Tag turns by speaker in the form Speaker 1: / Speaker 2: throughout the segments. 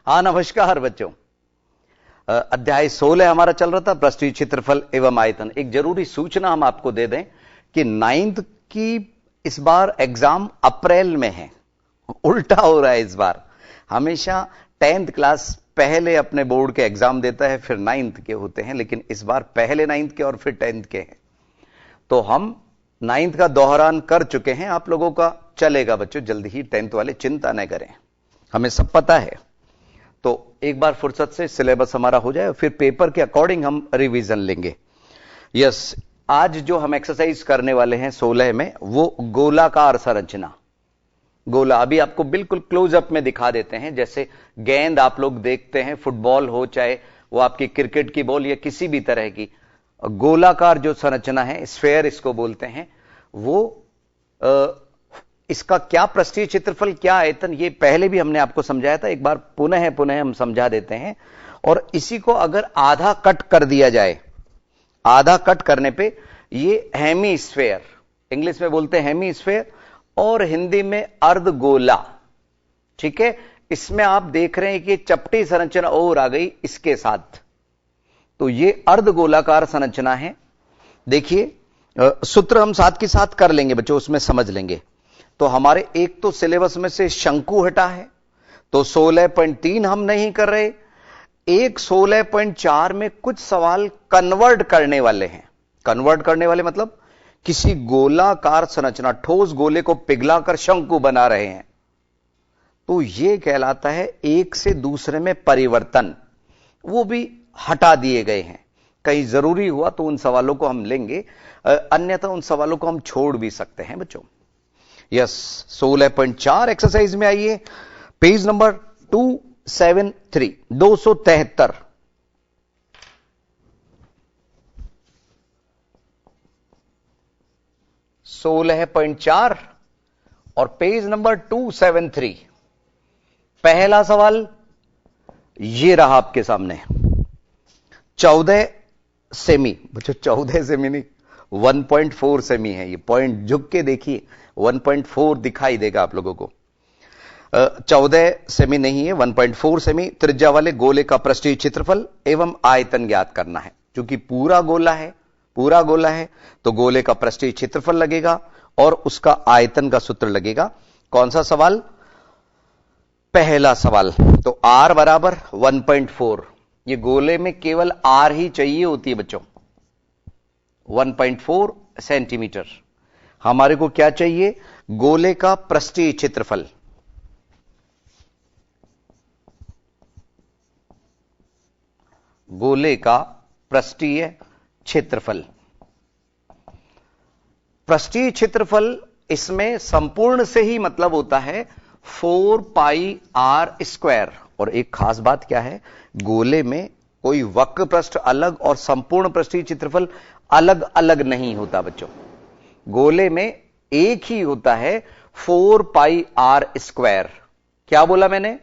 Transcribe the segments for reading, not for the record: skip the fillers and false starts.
Speaker 1: हाँ नमस्कार बच्चों। अध्याय 16 हमारा चल रहा था, पृष्ठीय क्षेत्रफल एवं आयतन। एक जरूरी सूचना हम आपको दे दें कि 9th की इस बार एग्जाम अप्रैल में है। उल्टा हो रहा है इस बार। हमेशा 10th क्लास पहले अपने बोर्ड के एग्जाम देता है, फिर 9th के होते हैं, लेकिन इस बार पहले 9th के और फिर 10th के हैं। तो हम 9th का दोहरान कर चुके हैं। आप लोगों का चलेगा बच्चों, जल्दी ही 10th वाले चिंता न करें, हमें सब पता है। तो एक बार फुर्सत से सिलेबस हमारा हो जाए, फिर पेपर के अकॉर्डिंग हम रिवीजन लेंगे। यस, आज जो हम एक्सरसाइज करने वाले हैं 16 में, वो गोलाकार संरचना। गोला अभी आपको बिल्कुल क्लोजअप में दिखा देते हैं। जैसे गेंद आप लोग देखते हैं, फुटबॉल हो चाहे वो आपकी क्रिकेट की बॉल या किसी भी तरह की गोलाकार जो संरचना है, स्फेयर इसको बोलते हैं, वो इसका क्या पृष्ठीय क्षेत्रफल, क्या आयतन, ये पहले भी हमने आपको समझाया था। एक बार पुनः हम समझा देते हैं। और इसी को अगर आधा कट कर दिया जाए, आधा कट करने पे ये हेमी स्फेयर, इंग्लिश में बोलते हैं हेमी स्फेयर और हिंदी में अर्धगोला। ठीक है, इसमें आप देख रहे हैं कि चपटी संरचना और आ गई इसके साथ, तो ये अर्धगोलाकार संरचना है। देखिए सूत्र हम साथ के साथ कर लेंगे बच्चों, उसमें समझ लेंगे। तो हमारे एक तो सिलेबस में से शंकु हटा है, तो 16.3 हम नहीं कर रहे। एक 16.4 में कुछ सवाल कन्वर्ट करने वाले हैं। कन्वर्ट करने वाले मतलब किसी गोलाकार संरचना, ठोस गोले को पिघलाकर शंकु बना रहे हैं, तो यह कहलाता है एक से दूसरे में परिवर्तन। वो भी हटा दिए गए हैं। कहीं जरूरी हुआ तो उन सवालों को हम लेंगे, अन्यथा उन सवालों को हम छोड़ भी सकते हैं बच्चों। यस, 16.4 एक्सरसाइज में आइए, पेज नंबर 273, 273। और पेज नंबर 273। पहला सवाल ये रहा आपके सामने। 14 सेमी, बच्चों 14 सेमी नहीं, 1.4 सेमी है। ये पॉइंट झुक के देखिए, 1.4 दिखाई देगा आप लोगों को। 14 सेमी नहीं है, 1.4 सेमी त्रिज्या वाले गोले का पृष्ठीय क्षेत्रफल एवं आयतन ज्ञात करना है। क्योंकि पूरा गोला है तो गोले का पृष्ठीय क्षेत्रफल लगेगा और उसका आयतन का सूत्र लगेगा। कौन सा सवाल? पहला सवाल। तो r बराबर 1.4। ये गोले में केवल r ही चाहिए होती है बच्चों, 1.4 सेंटीमीटर। हमारे को क्या चाहिए? गोले का पृष्ठीय क्षेत्रफल। गोले का पृष्ठीय क्षेत्रफल। पृष्ठीय क्षेत्रफल इसमें संपूर्ण से ही मतलब होता है 4 पाई r स्क्वायर। और एक खास बात क्या है, गोले में कोई वक्र पृष्ठ अलग और संपूर्ण पृष्ठीय क्षेत्रफल अलग अलग नहीं होता बच्चों। गोले में एक ही होता है 4 पाई r स्क्वायर। क्या बोला मैंने?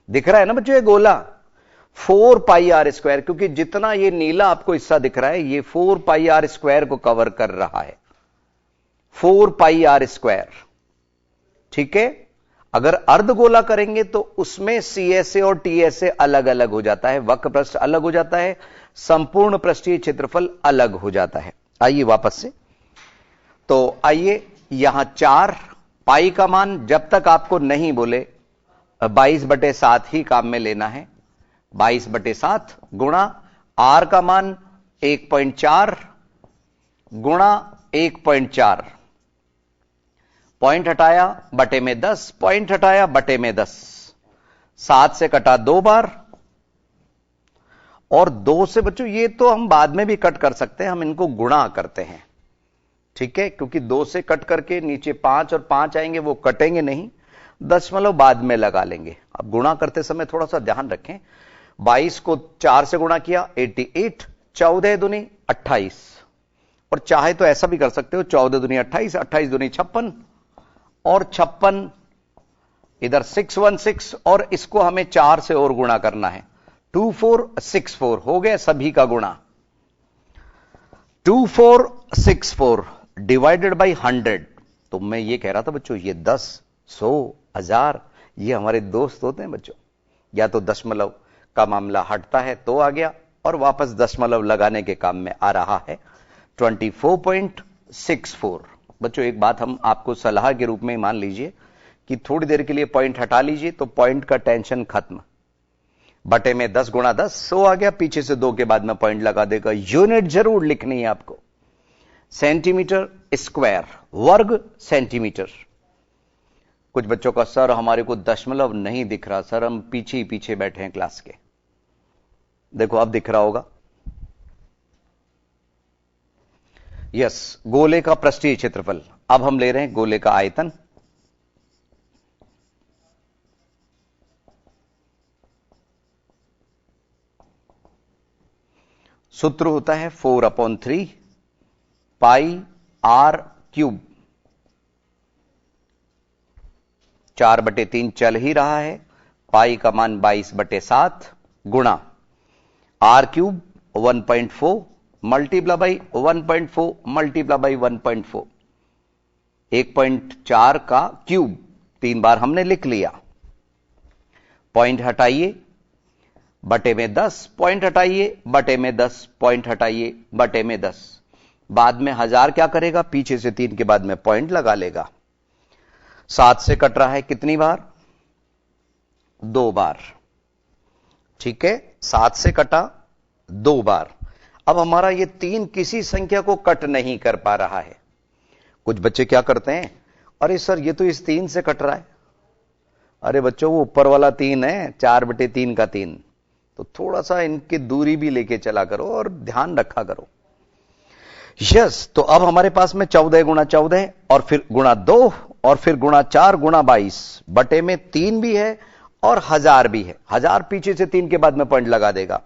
Speaker 1: दिख रहा है ना बच्चों ये गोला? 4 पाई r स्क्वायर, क्योंकि जितना ये नीला आपको हिस्सा दिख रहा है ये 4 पाई r स्क्वायर को कवर कर रहा है। 4 पाई r स्क्वायर। ठीक है, अगर अर्धगोला करेंगे तो उसमें CSA और TSA अलग अलग हो जाता है, वक्र पृष्ठ अलग हो जाता है, संपूर्ण पृष्ठीय क्षेत्रफल अलग हो जाता है। आइए वापस से, तो आइए यहां 4 पाई का मान जब तक आपको नहीं बोले 22/7 ही काम में लेना है। 22/7 गुणा r का मान 1.4 गुणा 1.4, पॉइंट हटाया बटे में 10, पॉइंट हटाया बटे में 10, 7 से कटा 2 बार और 2 से बच्चों ये तो हम बाद में भी कट कर सकते हैं, हम इनको गुणा करते हैं। ठीक है, क्योंकि 2 से कट करके नीचे 5 और 5 आएंगे, वो कटेंगे नहीं, दशमलव बाद में लगा लेंगे। अब गुणा करते समय थोड़ा सा ध्यान रखें, 22 को 4 से गुणा किया 88, 14 दूनी 28, और चाहे तो ऐसा भी कर सकते हो, 14 दूनी 28, 28 दूनी 56 और 56 इधर 616, और इसको हमें 4 से और गुणा करना है, 2464 हो गया सभी का गुणा। 2464 डिवाइडेड बाई 100। तो मैं ये कह रहा था बच्चों, ये 10, 100, 1000 ये हमारे दोस्त होते हैं बच्चों। या तो दशमलव का मामला हटता है तो आ गया, और वापस दशमलव लगाने के काम में आ रहा है 24.64। बच्चों एक बात हम आपको सलाह के रूप में मान लीजिए कि थोड़ी देर के लिए पॉइंट हटा लीजिए तो पॉइंट का टेंशन खत्म। बटे में 10 गुणा 10 100 आ गया, पीछे से 2 के बाद में पॉइंट लगा देगा। यूनिट जरूर लिखनी है आपको, सेंटीमीटर स्क्वायर, वर्ग सेंटीमीटर। कुछ बच्चों का सर हमारे को दशमलव नहीं दिख रहा, सर हम पीछे ही पीछे बैठे हैं क्लास के। देखो अब दिख रहा होगा। यस, गोले का पृष्ठीय क्षेत्रफल। अब हम ले रहे हैं गोले का आयतन। सूत्र होता है 4/3 पाई r क्यूब। 4/3 चल ही रहा है, पाई का मान 22/7 गुणा r cube 1.4 multiply by 1.4 multiply by 1.4, 1.4 का क्यूब 3 बार हमने लिख लिया। पॉइंट हटाइए, बटे में 10, पॉइंट हटाइए, बटे में 10, पॉइंट हटाइए, बटे में 10। बाद में 1000 क्या करेगा, पीछे से 3 के बाद में पॉइंट लगा लेगा। 7 से कट रहा है कितनी बार, 2 बार। ठीक है, 7 से कटा 2 बार। अब हमारा ये 3 किसी संख्या को कट नहीं कर पा रहा है। कुछ बच्चे क्या करते हैं, अरे सर ये तो इस 3 से कट रहा है। अरे बच्चों वो ऊपर वाला 3 है, 4/3 का 3, तो थोड़ा सा इनकी दूरी भी लेके चला करो और ध्यान रखा करो। यस, तो अब हमारे पास में 14 गुणा 14 और फिर गुणा 2 और फिर गुणा 4 गुणा 22 बटे में 3 भी है और 1000 भी है। 1000 पीछे से 3 के बाद में पॉइंट लगा देगा।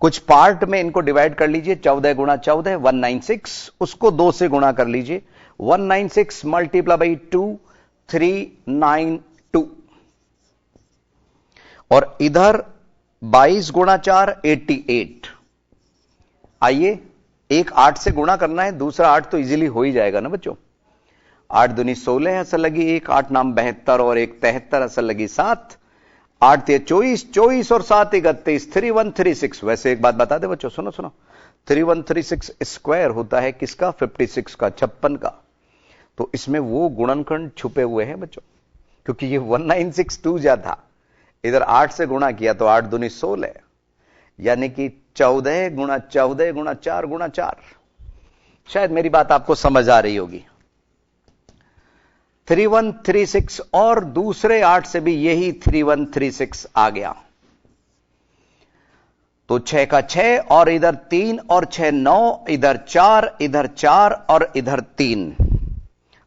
Speaker 1: कुछ पार्ट में इनको डिवाइड कर लीजिए। 14 गुणा 14 196, उसको 2 से गुणा कर लीजिए। 196 मल्टीप्लाई बाई 2 392, और इधर 22 गुणा 4 88। आइए, एक 8 से गुणा करना है, दूसरा 8 तो इजीली हो ही जाएगा ना बच्चों। 8 दूनी 16 असल लगी 1, 8 नाम 72 और 1 73 असल लगी 7, 8 ते 24, 24 और 7 31, 3136। वैसे एक बात बता दे बच्चों, सुनो सुनो, 3136 स्क्वायर होता है किसका, 56 का, 56 का। तो इसमें वो गुणनखंड छुपे हुए हैं बच्चों, क्योंकि ये 1962 था। इधर 8 से गुणा किया तो 8 दूनी 16, यानी कि 14 गुणा 14 गुणा 4 गुणा 4। शायद मेरी बात आपको समझ आ रही होगी। 3136 और दूसरे 8 से भी यही 3136 आ गया। तो 6 का 6 और इधर 3 और 6 9, इधर 4, इधर 4 और इधर 3,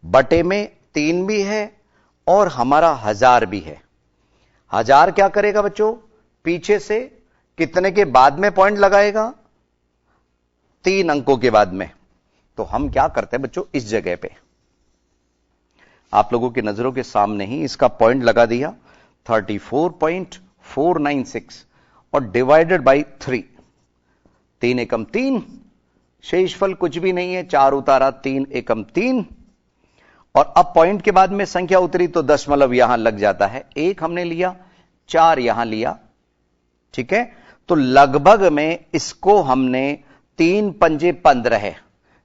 Speaker 1: बटे में 3 भी है और हमारा 1000 भी है। 1000 क्या करेगा बच्चों, पीछे से कितने के बाद में पॉइंट लगाएगा, 3 अंकों के बाद में। तो हम क्या करते हैं बच्चों, इस जगह पे आप लोगों की नजरों के सामने ही इसका पॉइंट लगा दिया 34.496 और डिवाइडेड बाई 3। 3 एकम 3, शेषफल कुछ भी नहीं है, 4 उतारा, 3 एकम 3, और अब पॉइंट के बाद में संख्या उतरी तो दशमलव यहां लग जाता है। 1 हमने लिया, 4 यहां लिया। ठीक है, तो लगभग में इसको हमने 3 पंजे 15 है,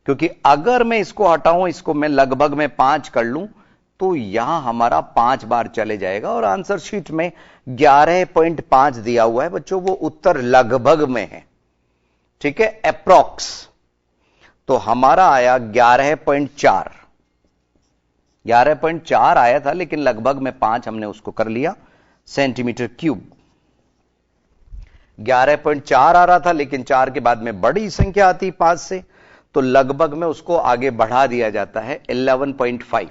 Speaker 1: क्योंकि अगर मैं इसको हटाऊं, इसको मैं लगभग में 5 कर लूं तो यहां हमारा 5 बार चले जाएगा। और आंसर शीट में 11.5 दिया हुआ है बच्चों, वो उत्तर लगभग में है। ठीक है, अप्रॉक्स। तो हमारा आया 11.4, 11.4 आया था, लेकिन लगभग में 5 हमने उसको कर लिया सेंटीमीटर क्यूब। 11.4 आ रहा था, लेकिन 4 के बाद में बड़ी संख्या आती 5 से, तो लगभग में उसको आगे बढ़ा दिया जाता है 11.5।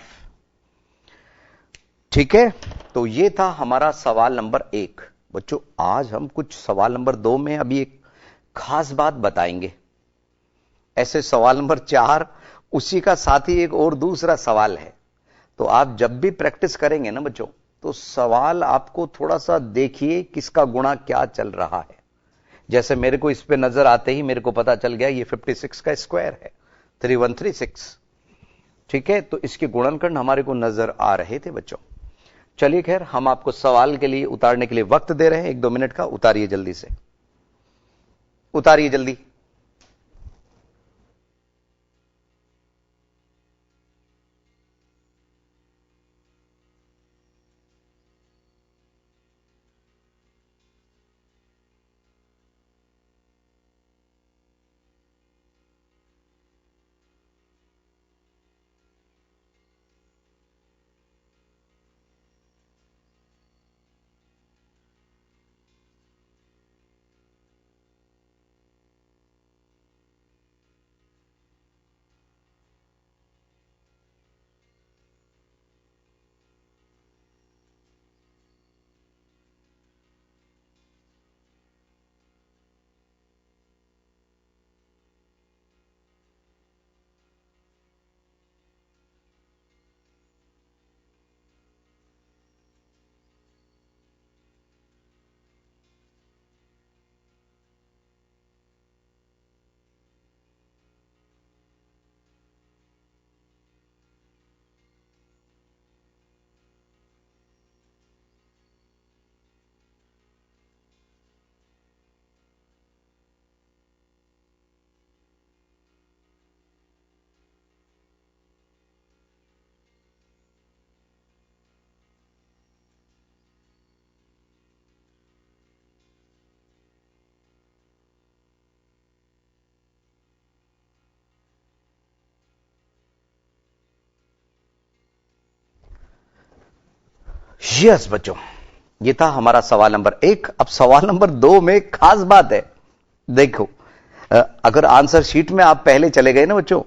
Speaker 1: ठीक है, तो ये था हमारा सवाल नंबर 1। बच्चों आज हम कुछ सवाल नंबर 2 में अभी एक खास बात बताएंगे। ऐसे सवाल नंबर 4 उसी का साथ ही एक और दूसरा सवाल है। तो आप जब भी प्रैक्टिस करेंगे ना बच्चों, तो सवाल आपको थोड़ा सा देखिए किसका गुणा क्या चल रहा है। जैसे मेरे को इस पे नजर आते ही मेरे को पता चल गया ये 56 का स्क्वायर है, 3136। ठीक है, तो इसके गुणनखंड हमारे को नजर आ रहे थे बच्चों। चलिए खैर, हम आपको सवाल के लिए उतारने के लिए वक्त दे रहे हैं, 1-2 मिनट का। उतारिए जल्दी से, उतारिए जल्दी। यस बच्चों, ये था हमारा सवाल नंबर 1। अब सवाल नंबर 2 में खास बात है। देखो, अगर आंसर शीट में आप पहले चले गए ना बच्चों,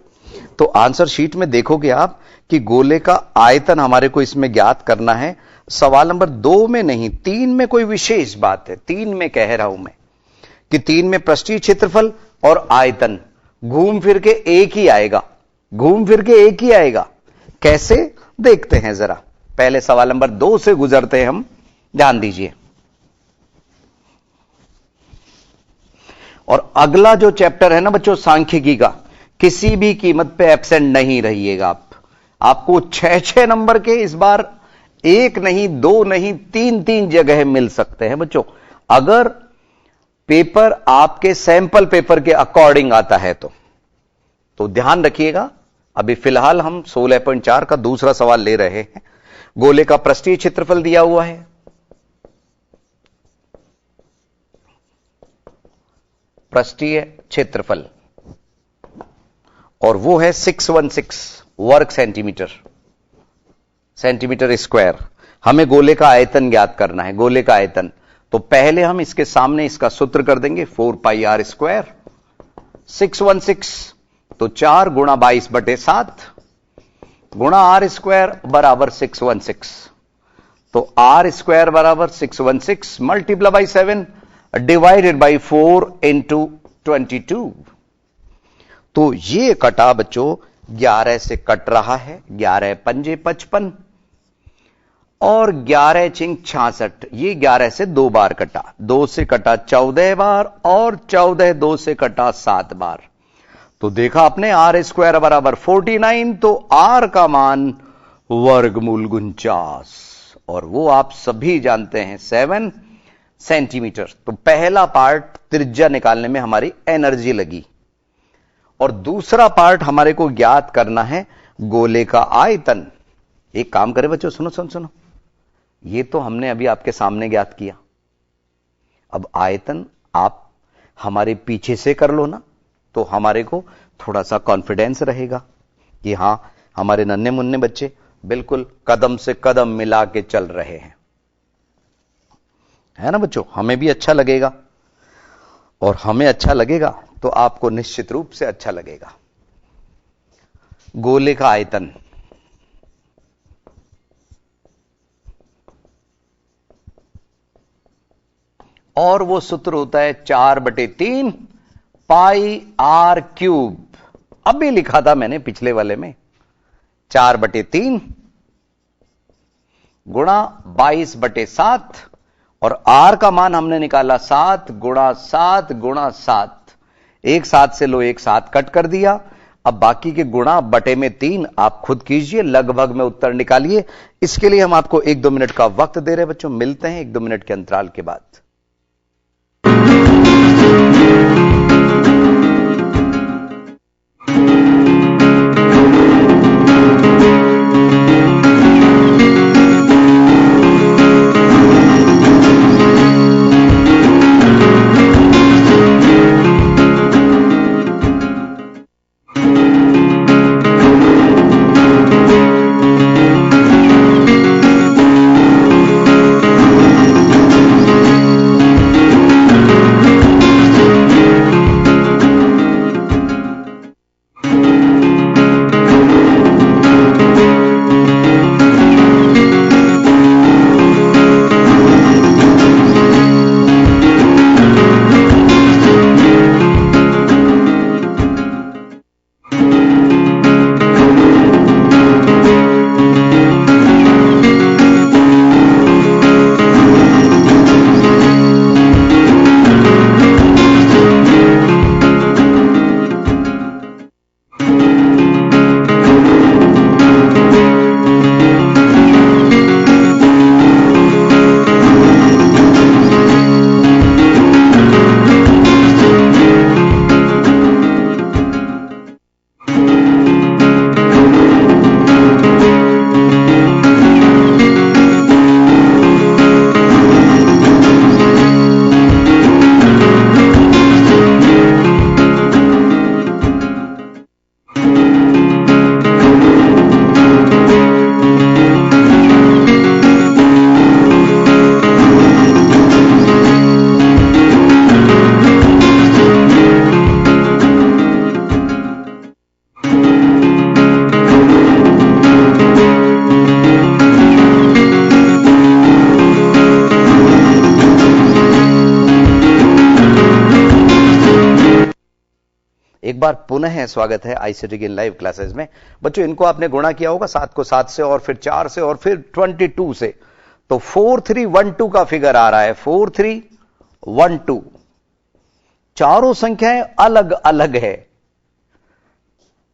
Speaker 1: तो आंसर शीट में देखोगे आप कि गोले का आयतन हमारे को इसमें ज्ञात करना है। सवाल नंबर 2 में नहीं, 3 में कोई विशेष बात है। 3 में कह रहा हूं मैं कि 3 में पृष्ठीय क्षेत्रफल और आयतन घूम फिर के एक ही आएगा, घूम फिर के एक ही आएगा। कैसे, देखते हैं जरा। पहले सवाल नंबर 2 से गुजरते हैं हम, ध्यान दीजिए। और अगला जो चैप्टर है ना बच्चों, सांख्यिकी का, किसी भी कीमत पे एब्सेंट नहीं रहिएगा आप। आपको 6-6 नंबर के इस बार 1 नहीं, 2 नहीं, 3-3 जगह मिल सकते हैं बच्चों, अगर पेपर आपके सैंपल पेपर के अकॉर्डिंग आता है तो ध्यान रखिएगा। अभी फिलहाल हम 16.4 का दूसरा सवाल ले रहे हैं। गोले का पृष्ठीय क्षेत्रफल दिया हुआ है, पृष्ठीय क्षेत्रफल, और वो है 616 वर्ग सेंटीमीटर स्क्वायर। हमें गोले का आयतन ज्ञात करना है, गोले का आयतन। तो पहले हम इसके सामने इसका सूत्र कर देंगे, 4πr स्क्वायर। 616 तो 4 गुणा 22/7 गुणा आर स्क्वायर बराबर 616। तो आर स्क्वायर बराबर 616 multiply by 7 divided by 4 into 22। तो ये कटा बच्चों 11 से कट रहा है, 11 पंजे 55 और 11 चिंग 66। ये 11 से 2 बार कटा, 2 से कटा 14 बार और 14 2 से कटा 7 बार। तो देखा आपने आर स्क्वायर बराबर 49, तो आर का मान वर्गमूल 49, और वो आप सभी जानते हैं 7 सेंटीमीटर। तो पहला पार्ट त्रिज्या निकालने में हमारी एनर्जी लगी, और दूसरा पार्ट हमारे को ज्ञात करना है गोले का आयतन। एक काम करें बच्चों, सुनो सुनो सुनो, ये तो हमने अभी आपके सामने ज्ञात किया। अब आयतन आप हमारे पीछे से कर लो ना, तो हमारे को थोड़ा सा कॉन्फिडेंस रहेगा कि हां, हमारे नन्हे मुन्ने बच्चे बिल्कुल कदम से कदम मिला के चल रहे हैं, है ना बच्चों। हमें भी अच्छा लगेगा, और हमें अच्छा लगेगा तो आपको निश्चित रूप से अच्छा लगेगा। गोले का आयतन, और वो सूत्र होता है 4/3 पाई आर क्यूब। अभी लिखा था मैंने पिछले वाले में, 4/3 गुणा 22/7, और आर का मान हमने निकाला 7 गुणा 7 गुणा 7। एक 7 से लो, एक 7 कट कर दिया। अब बाकी के गुणा बटे में 3 आप खुद कीजिए, लगभग में उत्तर निकालिए। इसके लिए हम आपको 1-2 मिनट का वक्त दे रहे हैं बच्चों। मिलते हैं 1-2 मिनट के अंतराल के बाद। एक बार पुनः स्वागत है आईसीटी की लाइव क्लासेस में। बच्चों इनको आपने गुणा किया होगा 7 को 7 से और फिर 4 से और फिर 22 से, तो 4312 का फिगर आ रहा है। 4312 चारों संख्याएं अलग अलग है,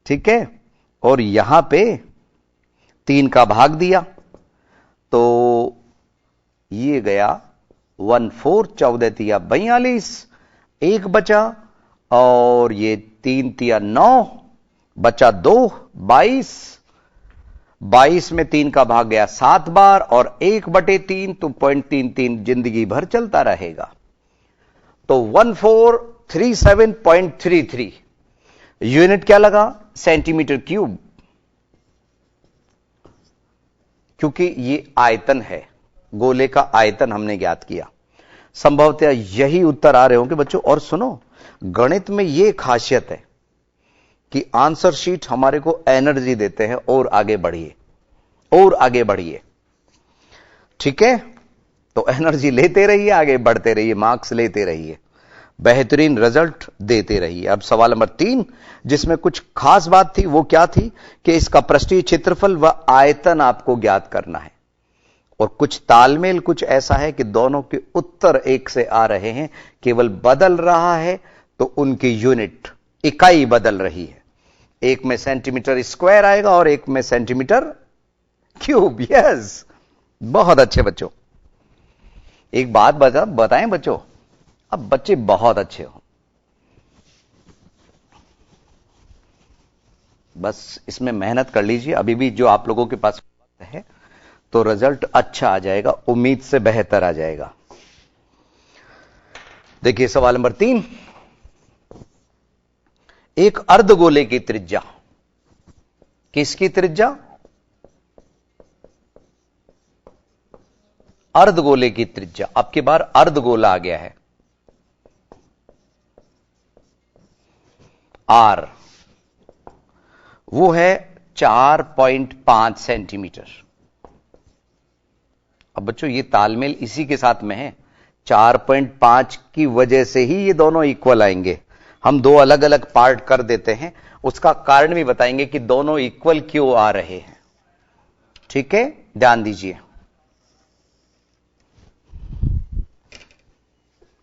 Speaker 1: ठीक है। और यहां पे 3 का भाग दिया तो ये गया 14, 14 तिया 42, 1 बचा और ये 3 तिया 9 बचा 2, 22, 22 में 3 का भाग गया 7 बार और 1/3 तो 0.33 जिंदगी भर चलता रहेगा। तो 1437.33 यूनिट क्या लगा? सेंटीमीटर क्यूब, क्योंकि ये आयतन है, गोले का आयतन हमने ज्ञात किया। संभवतः यही उत्तर आ रहे होंगे बच्चों। और सुनो, गणित में यह खासियत है कि आंसर शीट हमारे को एनर्जी देते हैं, और आगे बढ़िए और आगे बढ़िए, ठीक है। तो एनर्जी लेते रहिए, आगे बढ़ते रहिए, मार्क्स लेते रहिए, बेहतरीन रिजल्ट देते रहिए। अब सवाल नंबर 3, जिसमें कुछ खास बात थी, वो क्या थी कि इसका पृष्ठीय क्षेत्रफल व आयतन आपको ज्ञात करना है। और कुछ तालमेल कुछ ऐसा है कि दोनों के उत्तर एक से आ रहे हैं, केवल बदल रहा है तो उनकी यूनिट, इकाई बदल रही है। एक में सेंटीमीटर स्क्वायर आएगा और एक में सेंटीमीटर क्यूब। यस, बहुत अच्छे बच्चों। एक बात बताएं बच्चों, अब बच्चे बहुत अच्छे हो, बस इसमें मेहनत कर लीजिए। अभी भी जो आप लोगों के पास वक्त है तो रिजल्ट अच्छा आ जाएगा, उम्मीद से बेहतर आ जाएगा। देखिए सवाल नंबर 3, एक अर्धगोले की त्रिज्या, किसकी त्रिज्या? अर्धगोले की त्रिज्या। अब की बार अर्धगोला आ गया है, आर, वो है 4.5 सेंटीमीटर। अब बच्चों ये तालमेल इसी के साथ में है, 4.5 की वजह से ही ये दोनों इक्वल आएंगे। हम दो अलग अलग पार्ट कर देते हैं, उसका कारण भी बताएंगे कि दोनों इक्वल क्यों आ रहे हैं, ठीक है। ध्यान दीजिए।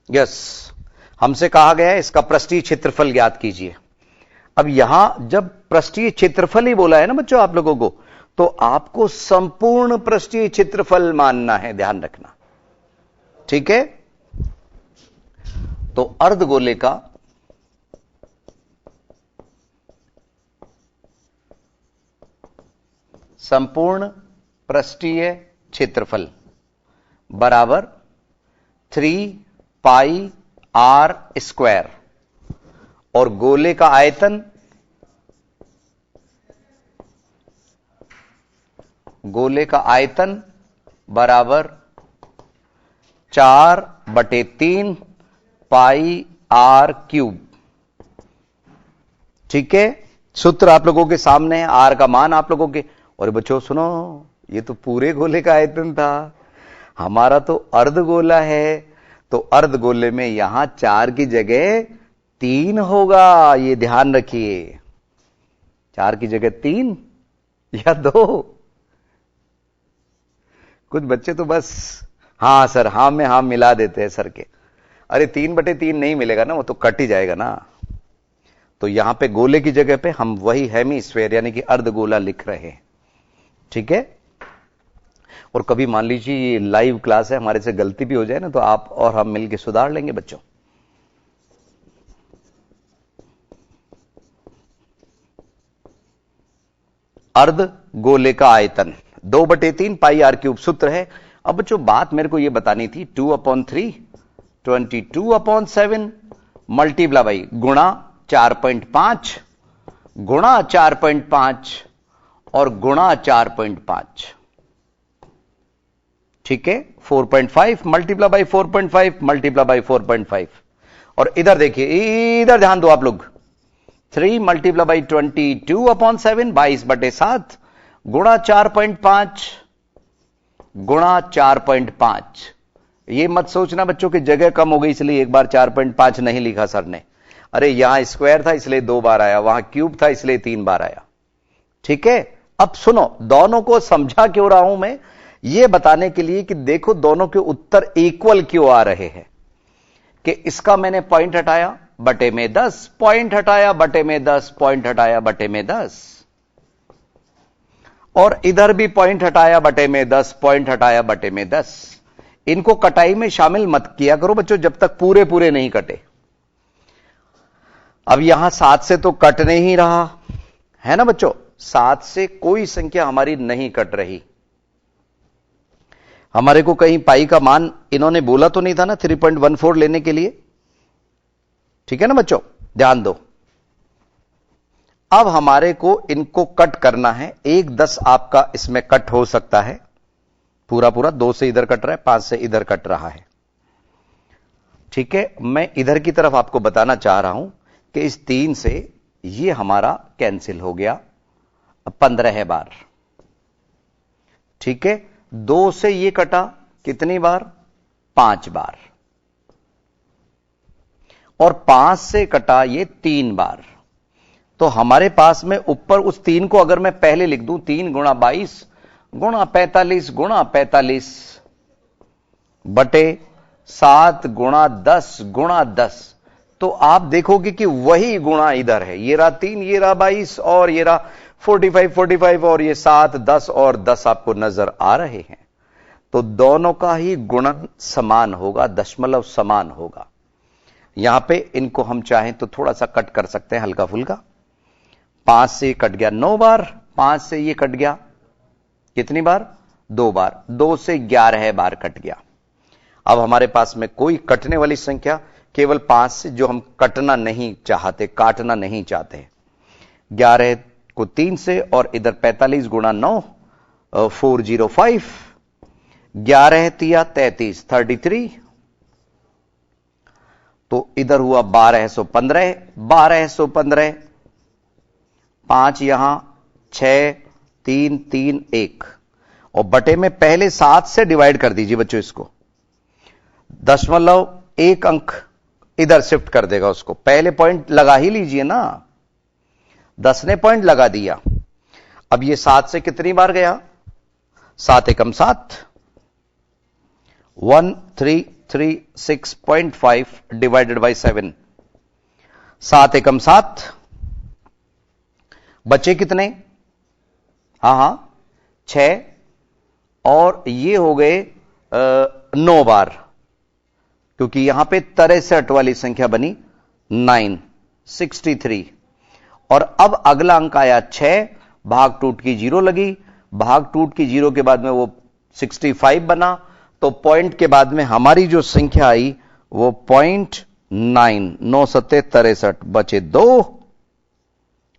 Speaker 1: यस, हमसे कहा गया है इसका पृष्ठीय क्षेत्रफल ज्ञात कीजिए। अब यहां जब पृष्ठीय क्षेत्रफल ही बोला है ना बच्चों आप लोगों को, तो आपको संपूर्ण पृष्ठीय क्षेत्रफल मानना है, ध्यान रखना, ठीक है। तो अर्धगोले का संपूर्ण पृष्ठीय क्षेत्रफल बराबर 3 पाई आर स्क्वायर, और गोले का आयतन बराबर 4/3 पाई आर क्यूब, ठीक है। सूत्र आप लोगों के सामने है, आर का मान आप लोगों के। और बच्चों सुनो, ये तो पूरे गोले का आयतन था, हमारा तो अर्धगोला है, तो अर्धगोले में यहां 4 की जगह 3 होगा, ये ध्यान रखिए। 4 की जगह 3 या 2। कुछ बच्चे तो बस हां सर, हां में हां मिला देते हैं सर के। अरे 3/3 नहीं मिलेगा ना, वो तो कट ही जाएगा ना। तो यहां पे गोले की जगह पे हम वही हेमीस्फीयर यानी कि अर्धगोला लिख रहे हैं, ठीक है। और कभी मान लीजिए ये लाइव क्लास है, हमारे से गलती भी हो जाए ना, तो आप और हम मिलकर सुधार लेंगे बच्चों। अर्धगोले का आयतन 2/3 पाई आर क्यूब सूत्र है। अब बच्चों बात मेरे को ये बतानी थी, 2/3 22/7 मल्टीप्लाई बाई गुणा 4.5 गुणा 4.5 और गुणा 4.5, ठीक है। 4.5 मल्टीप्लाई बाई 4.5 मल्टीप्लाई बाई 4.5। और इधर देखिए, इधर ध्यान दो आप लोग, 3 मल्टीप्लाई बाई 22/7 22/7 गुणा 4.5 गुणा 4.5। ये मत सोचना बच्चों की जगह कम हो गई इसलिए एक बार 4.5 नहीं लिखा सर ने। अरे यहां स्क्वायर था इसलिए 2 बार आया, वहां क्यूब था इसलिए 3 बार आया, ठीक है। अब सुनो, दोनों को समझा क्यों रहा हूं मैं, यह बताने के लिए कि देखो दोनों के उत्तर इक्वल क्यों आ रहे हैं। कि इसका मैंने पॉइंट हटाया बटे में 10, पॉइंट हटाया बटे में 10, पॉइंट हटाया बटे में 10, और इधर भी पॉइंट हटाया बटे में 10, पॉइंट हटाया बटे में 10। इनको कटाई में शामिल मत किया करो बच्चों जब तक पूरे पूरे नहीं कटे। अब यहां 7 से तो कट नहीं रहा है ना बच्चों, 7 से कोई संख्या हमारी नहीं कट रही। हमारे को कहीं पाई का मान इन्होंने बोला तो नहीं था ना 3.14 लेने के लिए, ठीक है ना बच्चों, ध्यान दो। अब हमारे को इनको कट करना है। 1/10 आपका इसमें कट हो सकता है, पूरा पूरा 2 से इधर कट रहा है, 5 से इधर कट रहा है, ठीक है। मैं इधर की तरफ आपको बताना चाह रहा हूं कि इस 3 से ये हमारा कैंसिल हो गया 15 बार, ठीक है। 2 से ये कटा कितनी बार, 5 बार, और 5 से कटा ये 3 बार। तो हमारे पास में ऊपर उस 3 को अगर मैं पहले लिख दूं, 3 गुणा 22 गुणा 45 गुणा 45 बटे 7 गुणा 10 गुणा 10, तो आप देखोगे कि वही गुणा इधर है। ये रहा 3, ये रहा 22 और ये रहा 45 और ये 7 10 और 10 आपको नजर आ रहे हैं। तो दोनों का ही गुणन समान होगा, दशमलव समान होगा। यहां पे इनको हम चाहें तो थोड़ा सा कट कर सकते हैं हल्का फुल्का। 5 से कट गया 9 बार, 5 से ये कट गया कितनी बार, 2 बार, 2 से 11 बार कट गया। अब हमारे पास में कोई कटने वाली संख्या केवल 5 से जो हम कटना नहीं चाहते, काटना नहीं चाहते। 11 को 3 से और इधर 45 गुणा 9 405, 11 तिया 33 33, तो इधर हुआ 1215 1215, 5 यहां 6 3 3 1, और बटे में पहले 7 से डिवाइड कर दीजिए बच्चों इसको। 0.1 अंक इधर शिफ्ट कर देगा उसको, पहले पॉइंट लगा ही लीजिए ना, 10 ने पॉइंट लगा दिया। अब ये 7 से कितनी बार गया, 7 एकम 7, 1336.5 डिवाइडेड बाई 7, 7 एकम 7, बचे कितने? हां 6 और ये हो गए 9 बार, क्योंकि यहां पे 63 वाली संख्या बनी 963। और अब अगला अंक आया 6, भाग टूट की 0 लगी, भाग टूट की 0 के बाद में वो 65 बना, तो पॉइंट के बाद में हमारी जो संख्या आई वो 0.9, 9 सत्ते 63, बचे 2,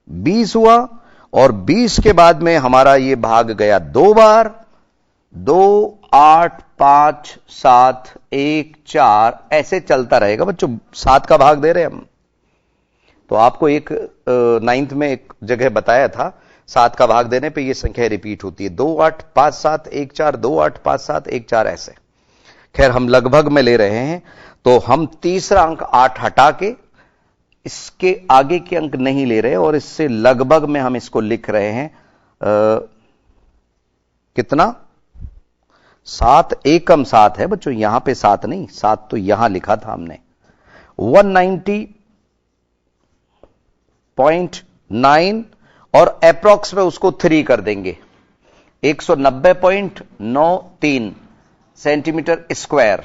Speaker 1: 20 हुआ। और 20 के बाद में हमारा ये भाग गया 2 बार, 2, 8, 5, 7, 1, 4, ऐसे चलता रहेगा बच्चों। 7 का भाग दे रहे हैं हम, तो आपको एक 9th में एक जगह बताया था, 7 का भाग देने पे ये संख्या रिपीट होती है, 2, 8, 5, 7, 1, 4, 2, 8, 5, 7, 1, 4 ऐसे। खैर हम लगभग में ले रहे हैं, तो हम तीसरा अंक 8 हटा के इसके आगे के अंक नहीं ले रहे और इससे लगभग में हम इसको लिख रहे हैं कितना? 7 एकम 7 है बच्चों, यहां पे 7 नहीं, 7 तो यहां लिखा था हमने। 190.9 और अप्रॉक्स में उसको 3 कर देंगे, 190.93 सेंटीमीटर स्क्वायर।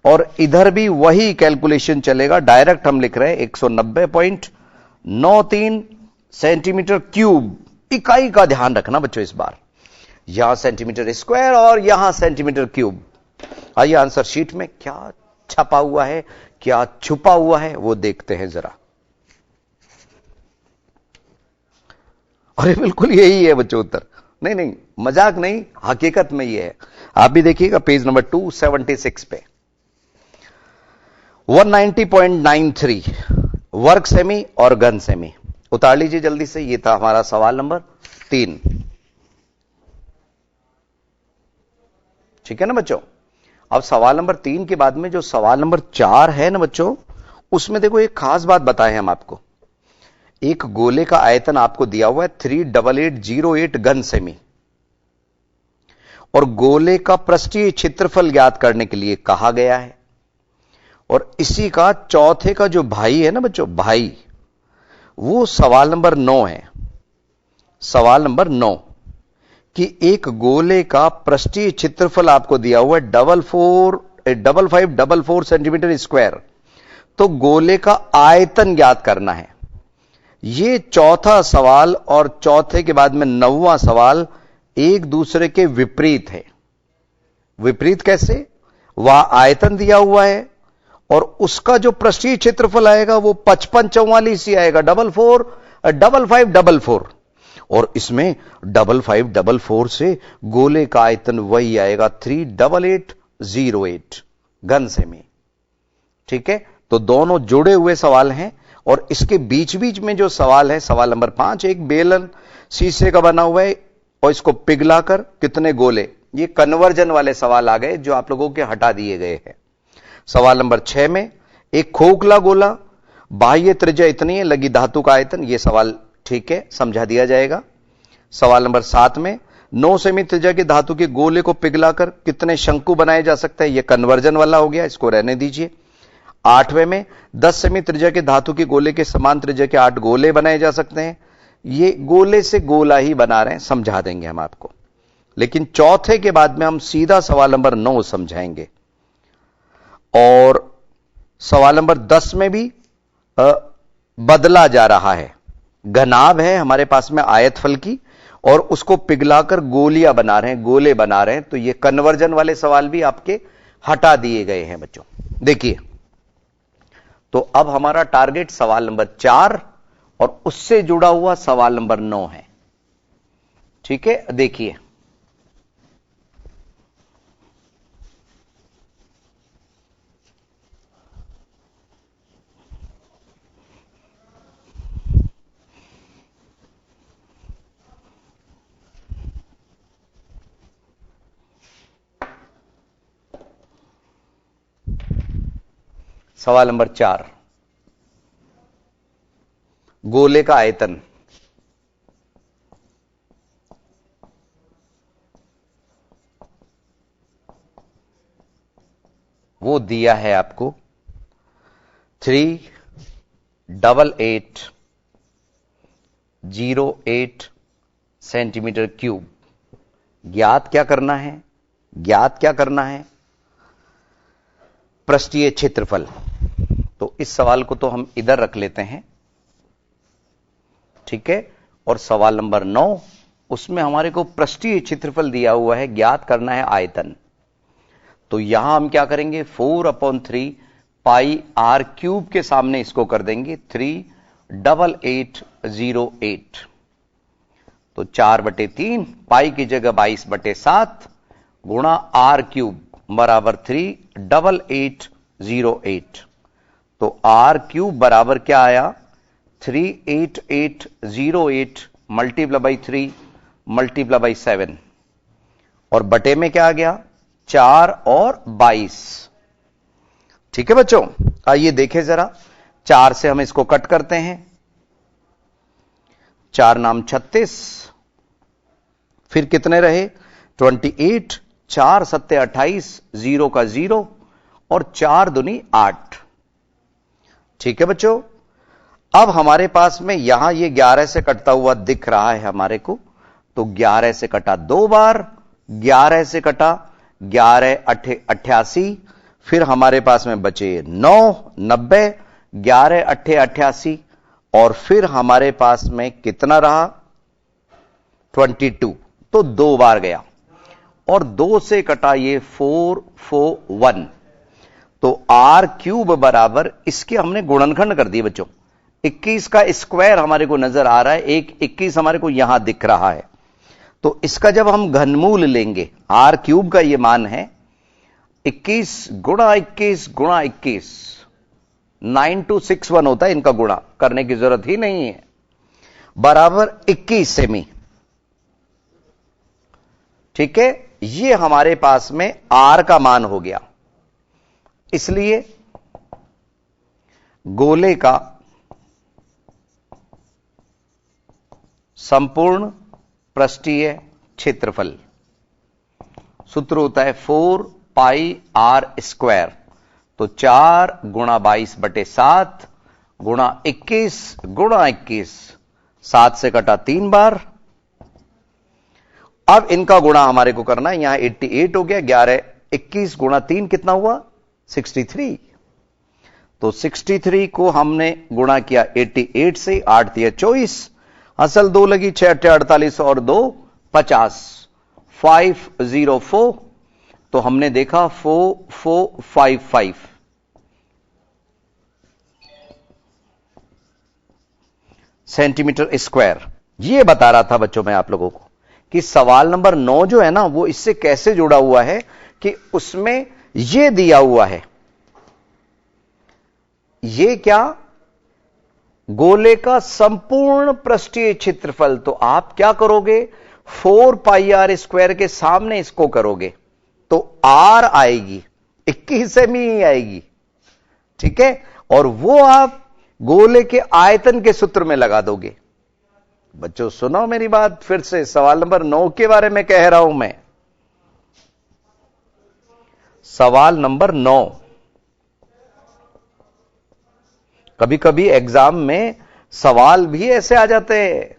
Speaker 1: और इधर भी वही कैलकुलेशन चलेगा, डायरेक्ट हम लिख रहे हैं 190.93 सेंटीमीटर क्यूब। इकाई का ध्यान रखना बच्चों इस बार, यहां सेंटीमीटर स्क्वायर और यहां सेंटीमीटर क्यूब। आइए आंसर शीट में क्या छपा हुआ है, क्या छुपा हुआ है, वो देखते हैं जरा। अरे बिल्कुल यही है बच्चों उत्तर, नहीं नहीं मजाक नहीं, हकीकत में ये है। आप भी देखिएगा पेज नंबर 276 पे। 190.93 वर्ग सेमी और घन सेमी। उतार लीजिए जल्दी से, ये था हमारा सवाल नंबर 3। ठीक है ना बच्चों। अब सवाल नंबर 3 के बाद में जो सवाल नंबर 4 है ना बच्चों, उसमें देखो एक खास बात बताए हम आपको। एक गोले का आयतन आपको दिया हुआ है 38808 घन सेमी, और गोले का पृष्ठीय क्षेत्रफल ज्ञात करने के लिए कहा गया है। और इसी का चौथे का जो भाई है ना बच्चों, भाई, वो सवाल नंबर 9 है। सवाल नंबर 9 कि एक गोले का पृष्ठीय क्षेत्रफल आपको दिया हुआ है 5544 सेंटीमीटर स्क्वायर, तो गोले का आयतन ज्ञात करना है। ये चौथा सवाल और चौथे के बाद में 9वां सवाल एक दूसरे के विपरीत है। विपरीत कैसे? वह आयतन दिया हुआ है और उसका जो पृष्ठीय क्षेत्रफल आएगा वो 5544 ही आएगा, 5544, और इसमें 5544 से गोले का आयतन वही आएगा 38808 घन सेमी। ठीक है, तो दोनों जुड़े हुए सवाल हैं। और इसके बीच बीच में जो सवाल है, सवाल नंबर 5, एक बेलन शीशे का बना हुआ है और इसको पिघलाकर कितने गोले, ये कन्वर्जन वाले सवाल आ गए जो आप लोगों के हटा दिए गए हैं। सवाल नंबर 6 में एक खोखला गोला, बाह्य त्रिज्या इतनी है, लगी धातु का आयतन, यह सवाल ठीक है, समझा दिया जाएगा। सवाल नंबर 7 में 9 सेमी त्रिज्या के धातु के गोले को पिघलाकर कितने शंकु बनाए जा सकते हैं, यह कन्वर्जन वाला हो गया, इसको रहने दीजिए। 8वें में 10 सेमी त्रिज्या के धातु के गोले के समान त्रिज्या के 8 गोले बनाए जा सकते हैं, ये गोले से गोला ही बना रहे हैं, समझा देंगे हम आपको। लेकिन चौथे के बाद में हम सीधा सवाल नंबर 9 समझाएंगे। और सवाल नंबर 10 में भी बदला जा रहा है, घनाभ है हमारे पास में आयतफल की और उसको पिघलाकर गोलियां बना रहे हैं, गोले बना रहे हैं, तो ये कन्वर्जन वाले सवाल भी आपके हटा दिए गए हैं बच्चों। देखिए, तो अब हमारा टारगेट सवाल नंबर 4 और उससे जुड़ा हुआ सवाल नंबर 9 है। ठीक है, देखिए सवाल नंबर 4, गोले का आयतन। वो दिया है आपको 388 0.08 सेंटीमीटर क्यूब। ज्ञात क्या करना है? ज्ञात क्या करना है? पृष्ठीय क्षेत्रफल। तो इस सवाल को तो हम इधर रख लेते हैं, ठीक है। और सवाल नंबर 9, उसमें हमारे को पृष्ठीय क्षेत्रफल दिया हुआ है, ज्ञात करना है आयतन। तो यहां हम क्या करेंगे? 4/3 पाई आर क्यूब के सामने इसको कर देंगे 38808। तो 4/3 पाई की जगह 22/7 गुणा आर क्यूब बराबर 38808। तो आर क्यूब बराबर क्या आया? 38808 मल्टीप्लाई बाई 3 मल्टीप्लाई बाई 7 और बटे में क्या आ गया? 4 और 22। ठीक है बच्चों, आइए देखें जरा। 4 से हम इसको कट करते हैं, 4 नाम 36, फिर कितने रहे? 28, 4 सत्ते 28, 0 का 0 और 4 दूनी 8। ठीक है बच्चों, अब हमारे पास में यहां ये 11 से कटता हुआ दिख रहा है हमारे को। तो 11 से कटा 2 बार, 11 से कटा 11 88, फिर हमारे पास में बचे 9 90, 11 88 और फिर हमारे पास में कितना रहा? 22। तो 2 बार गया और 2 से कटा ये 441। तो आर क्यूब बराबर, इसके हमने गुणनखंड कर दिए बच्चों। 21 का स्क्वायर हमारे को नजर आ रहा है, एक 21 हमारे को यहां दिख रहा है। तो इसका जब हम घनमूल लेंगे, आर क्यूब का ये मान है 21 गुणा 21 गुणा 21, 9261 होता है। इनका गुणा करने की जरूरत ही नहीं है, बराबर 21 सेमी। ठीक है, ये हमारे पास में आर का मान हो गया। इसलिए गोले का संपूर्ण पृष्ठीय क्षेत्रफल सूत्र होता है 4 पाई आर स्क्वायर। तो 4 गुणा 22/7 गुणा 21 गुणा 21, 7 से कटा 3 बार। अब इनका गुणा हमारे को करना है, यहां 88 हो गया, 11 21 गुणा 3 कितना हुआ? 63। तो 63 को हमने गुणा किया 88 से, 8 दिया 24, असल 2 लगी, 6 8 48 और 2 50, 504। तो हमने देखा 4455 सेंटीमीटर स्क्वायर। यह बता रहा था बच्चों मैं आप लोगों को कि सवाल नंबर 9 जो है ना, वो इससे कैसे जुड़ा हुआ है कि उसमें यह दिया हुआ है, यह क्या? गोले का संपूर्ण पृष्ठीय क्षेत्रफल। तो आप क्या करोगे? 4 पाई आर स्क्वायर के सामने इसको करोगे तो आर आएगी, 21 सेमी ही आएगी। ठीक है, और वो आप गोले के आयतन के सूत्र में लगा दोगे। बच्चों सुनो मेरी बात फिर से, सवाल नंबर 9 के बारे में कह रहा हूं मैं। सवाल नंबर 9, कभी कभी एग्जाम में सवाल भी ऐसे आ जाते हैं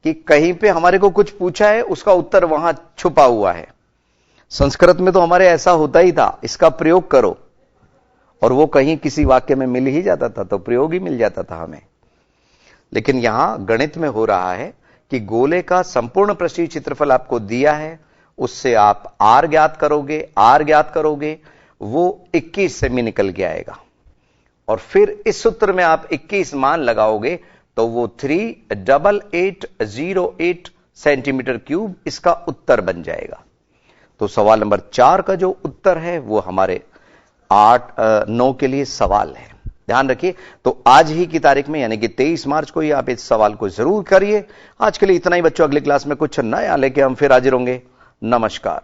Speaker 1: कि कहीं पे हमारे को कुछ पूछा है, उसका उत्तर वहां छुपा हुआ है। संस्कृत में तो हमारे ऐसा होता ही था, इसका प्रयोग करो, और वो कहीं किसी वाक्य में मिल ही जाता था, तो प्रयोग ही मिल जाता था हमें। लेकिन यहां गणित में हो रहा है कि गोले का संपूर्ण पृष्ठीय क्षेत्रफल आपको दिया है, उससे आप आर ज्ञात करोगे, आर ज्ञात करोगे, वो 21 सेमी निकल के आएगा। और फिर इस सूत्र में आप 21 मान लगाओगे तो वो 38808 सेंटीमीटर क्यूब इसका उत्तर बन जाएगा। तो सवाल नंबर 4 का जो उत्तर है वो हमारे 9 के लिए सवाल है। ध्यान रखिए, तो आज ही की तारीख में यानी कि 23 मार्च को ही आप इस सवाल को जरूर करिए। आज के लिए इतना ही बच्चों, अगली क्लास में कुछ नया लेके हम फिर हाजिर होंगे। नमस्कार।